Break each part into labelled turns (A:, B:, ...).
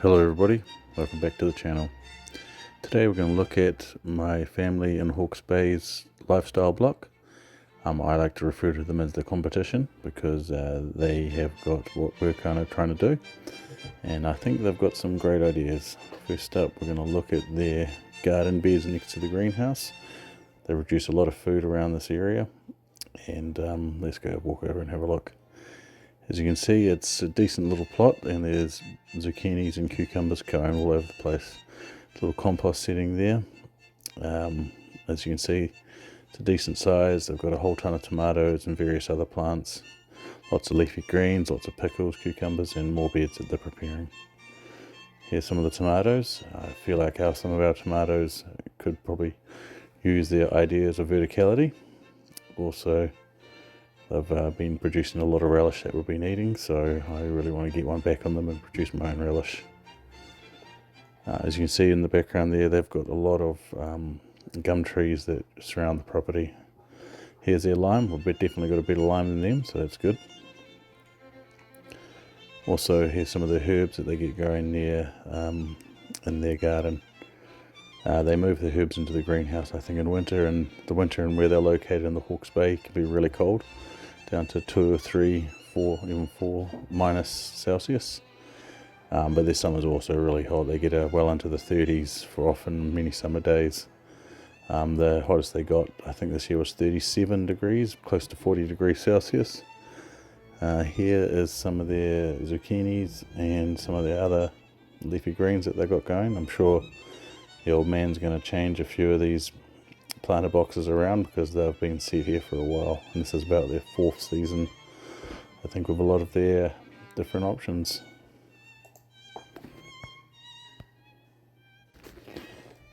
A: Hello everybody, welcome back to the channel. Today we're going to look at my family in Hawke's Bay's lifestyle block. I like to refer to them as the competition because they have got what we're kind of trying to do, and I think they've got some great ideas. First up, we're going to look at their garden beds next to the greenhouse. They produce a lot of food around this area, and let's go walk over and have a look. As you can see, it's a decent little plot, and there's zucchinis and cucumbers going all over the place. Little compost setting there. As you can see, it's a decent size. They've got a whole ton of tomatoes and various other plants. Lots of leafy greens, lots of pickles, cucumbers, and more beds that they're preparing. Here's some of the tomatoes. I feel like some of our tomatoes could probably use their ideas of verticality. Also, they've been producing a lot of relish that we've been eating, so I really want to get one back on them and produce my own relish. As you can see in the background there, they've got a lot of gum trees that surround the property. Here's their lime. We've definitely got a better lime than them, so that's good. Also, here's some of the herbs that they get going there in their garden. They move the herbs into the greenhouse, I think, in winter, and the winter and where they're located in the Hawke's Bay can be really cold, down to 2 or 3, 4, even 4 minus Celsius. But their summers are also really hot. They get well into the 30s for often many summer days. The hottest they got, I think this year, was 37 degrees, close to 40 degrees Celsius. Here is some of their zucchinis and some of the other leafy greens that they've got going. I'm sure the old man's going to change a few of these planter boxes around because they've been set here for a while, and this is about their 4th season, I think, with a lot of their different options.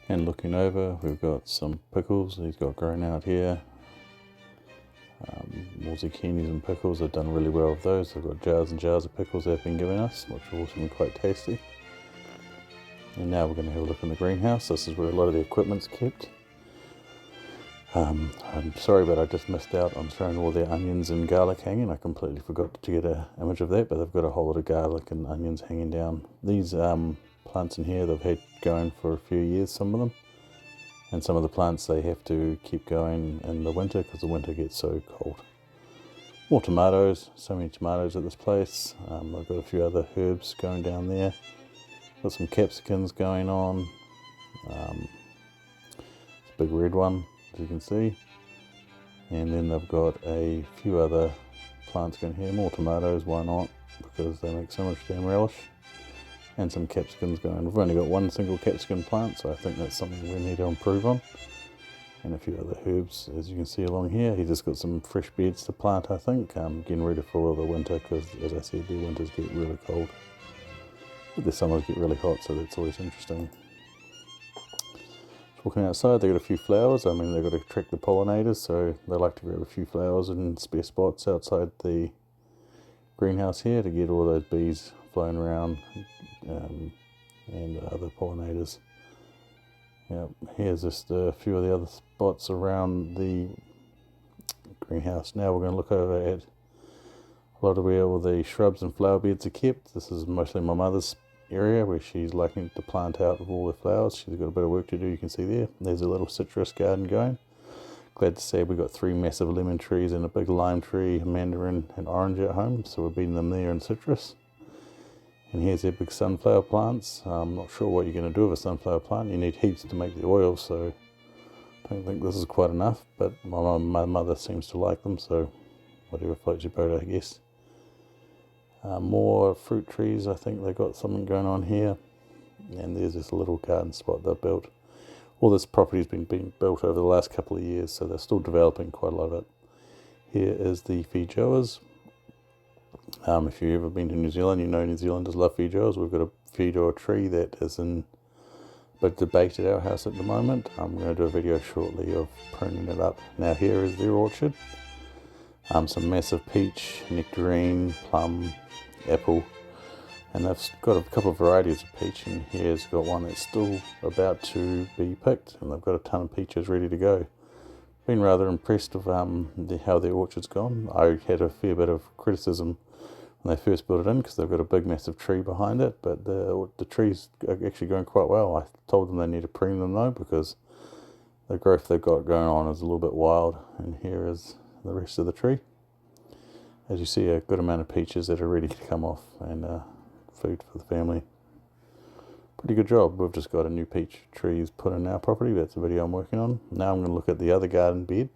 A: And looking over, we've got some pickles he's got growing out here. More zucchinis and pickles. They've done really well with those. They've got jars and jars of pickles they've been giving us, which have also been quite tasty. And now we're going to have a look in the greenhouse. This is where a lot of the equipment's kept. I'm sorry, but I just missed out on showing all their onions and garlic hanging. I completely forgot to get an image of that, but they've got a whole lot of garlic and onions hanging down. These plants in here they've had going for a few years, some of them. And some of the plants they have to keep going in the winter because the winter gets so cold. More tomatoes, so many tomatoes at this place. I've got a few other herbs going down there. Got some capsicums going on. It's a big red one, as you can see. And then they've got a few other plants going here. More tomatoes, why not? Because they make so much damn relish. And some capsicums going. We've only got one single capsicum plant, so I think that's something we need to improve on. And a few other herbs, as you can see along here. He's just got some fresh beds to plant, I think, getting ready for the winter, because as I said, their winters get really cold. But their summers get really hot, so that's always interesting. Walking outside, they've got a few flowers. I mean, they've got to attract the pollinators, so they like to grab a few flowers in spare spots outside the greenhouse here to get all those bees flying around and other pollinators. Yeah, here's just a few of the other spots around the greenhouse. Now we're going to look over at a lot of where all the shrubs and flower beds are kept. This is mostly my mother's area where she's liking to plant out of all the flowers. She's got a bit of work to do, you can see there. There's a little citrus garden going. Glad to say we've got 3 massive lemon trees and a big lime tree, a mandarin and orange at home, so we're beating them there in citrus. And here's their big sunflower plants. I'm not sure what you're going to do with a sunflower plant. You need heaps to make the oil, so I don't think this is quite enough, but my mother seems to like them, so whatever floats your boat, I guess. More fruit trees, I think they've got something going on here. And there's this little garden spot they've built. All this property's been built over the last couple of years, so they're still developing quite a lot of it. Here is the feijoas. If you've ever been to New Zealand, you know New Zealanders love feijoas. We've got a feijoa tree that is in a bit debate at our house at the moment. I'm going to do a video shortly of pruning it up. Now here is their orchard. Some massive peach, nectarine, plum, apple, and they've got a couple of varieties of peach, and here's got one that's still about to be picked, and they've got a ton of peaches ready to go. Been rather impressed with how their orchard's gone. I had a fair bit of criticism when they first built it in, because they've got a big massive tree behind it, but the trees are actually going quite well. I told them they need to prune them though, because the growth they've got going on is a little bit wild. And here is the rest of the tree. As you see, a good amount of peaches that are ready to come off, and food for the family. Pretty good job. We've just got a new peach trees put in our property. That's the video I'm working on. Now I'm going to look at the other garden bed,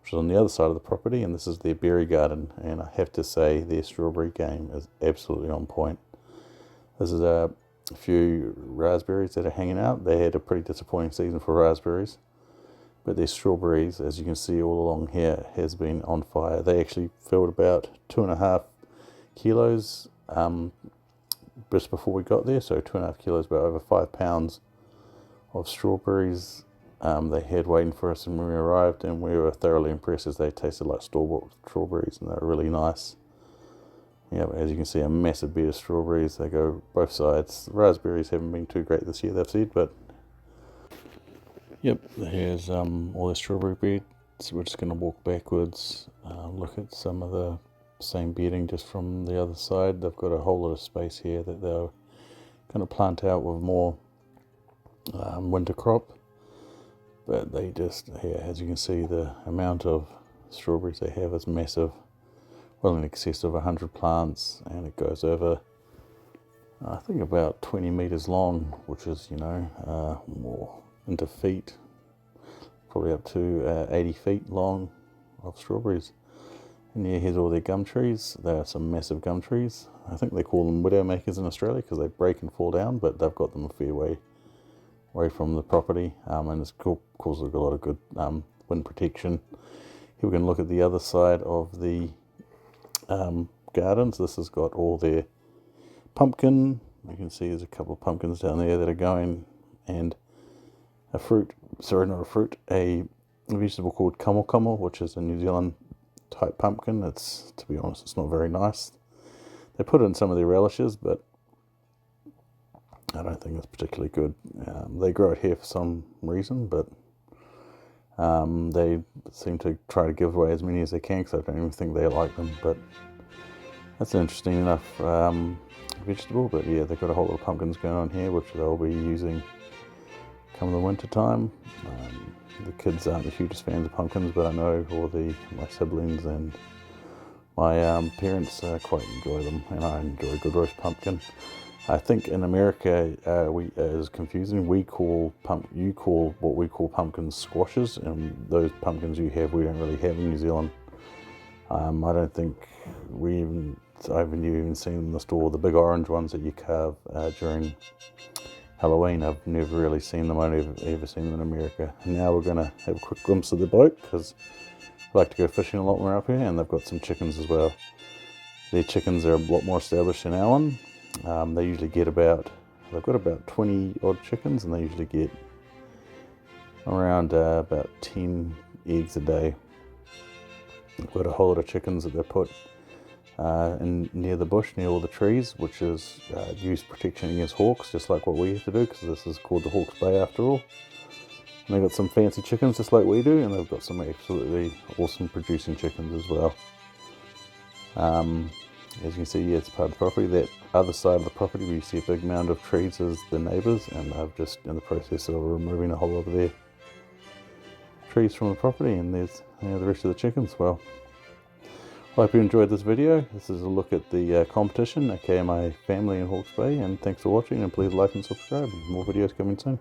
A: which is on the other side of the property, and this is their berry garden, and I have to say their strawberry game is absolutely on point. This is a few raspberries that are hanging out. They had a pretty disappointing season for raspberries, but their strawberries, as you can see all along here, has been on fire. They actually filled about 2.5 kilos just before we got there, so 2.5 kilos, about over 5 pounds of strawberries they had waiting for us when we arrived, and we were thoroughly impressed as they tasted like store-bought strawberries, and they were really nice. Yeah, as you can see, a massive bed of strawberries. They go both sides. The raspberries haven't been too great this year, they've said, but yep, here's all the strawberry beds. We're just going to walk backwards, look at some of the same bedding just from the other side. They've got a whole lot of space here that they're going to plant out with more winter crop, but they just, here, as you can see, the amount of strawberries they have is massive, well in excess of 100 plants, and it goes over I think about 20 meters long, which is, you know, more into feet, probably up to 80 feet long of strawberries. And yeah, here's all their gum trees. There are some massive gum trees. I think they call them widowmakers in Australia because they break and fall down, but they've got them a fair way away from the property, and it's cool, causes a lot of good wind protection. Here we can look at the other side of the gardens. This has got all their pumpkin. You can see there's a couple of pumpkins down there that are going, and a fruit, sorry, not a fruit, a vegetable called kamokamu, which is a New Zealand type pumpkin. It's, to be honest, it's not very nice. They put it in some of their relishes, but I don't think it's particularly good. They grow it here for some reason, but they seem to try to give away as many as they can, because I don't even think they like them. But that's an interesting enough vegetable. But yeah, they've got a whole lot of pumpkins going on here, which they'll be using come the winter time. The kids aren't the hugest fans of pumpkins, but I know all my siblings and my parents quite enjoy them, and I enjoy a good roast pumpkin. I think in America, it's confusing. You call what we call pumpkins squashes, and those pumpkins you have, we don't really have in New Zealand. I don't think I've even seen them in the store. The big orange ones that you carve during Halloween, I've never really seen them. I've only ever seen them in America. And now we're going to have a quick glimpse of the boat, because I like to go fishing a lot when we're up here, and they've got some chickens as well. Their chickens are a lot more established than our one. They usually get they've got about 20 odd chickens, and they usually get around about 10 eggs a day. They've got a whole lot of chickens that they put near the bush, near all the trees, which is used protection against hawks, just like what we have to do, because this is called the Hawke's Bay after all. And they've got some fancy chickens just like we do, and they've got some absolutely awesome producing chickens as well. As you can see, yeah, it's part of the property. That other side of the property where you see a big mound of trees is the neighbours, and they've just in the process of removing a whole lot of their trees from the property, and there's the rest of the chickens. Well, I hope you enjoyed this video. This is a look at the competition, aka my family in Hawke's Bay, and thanks for watching, and please like and subscribe. More videos coming soon.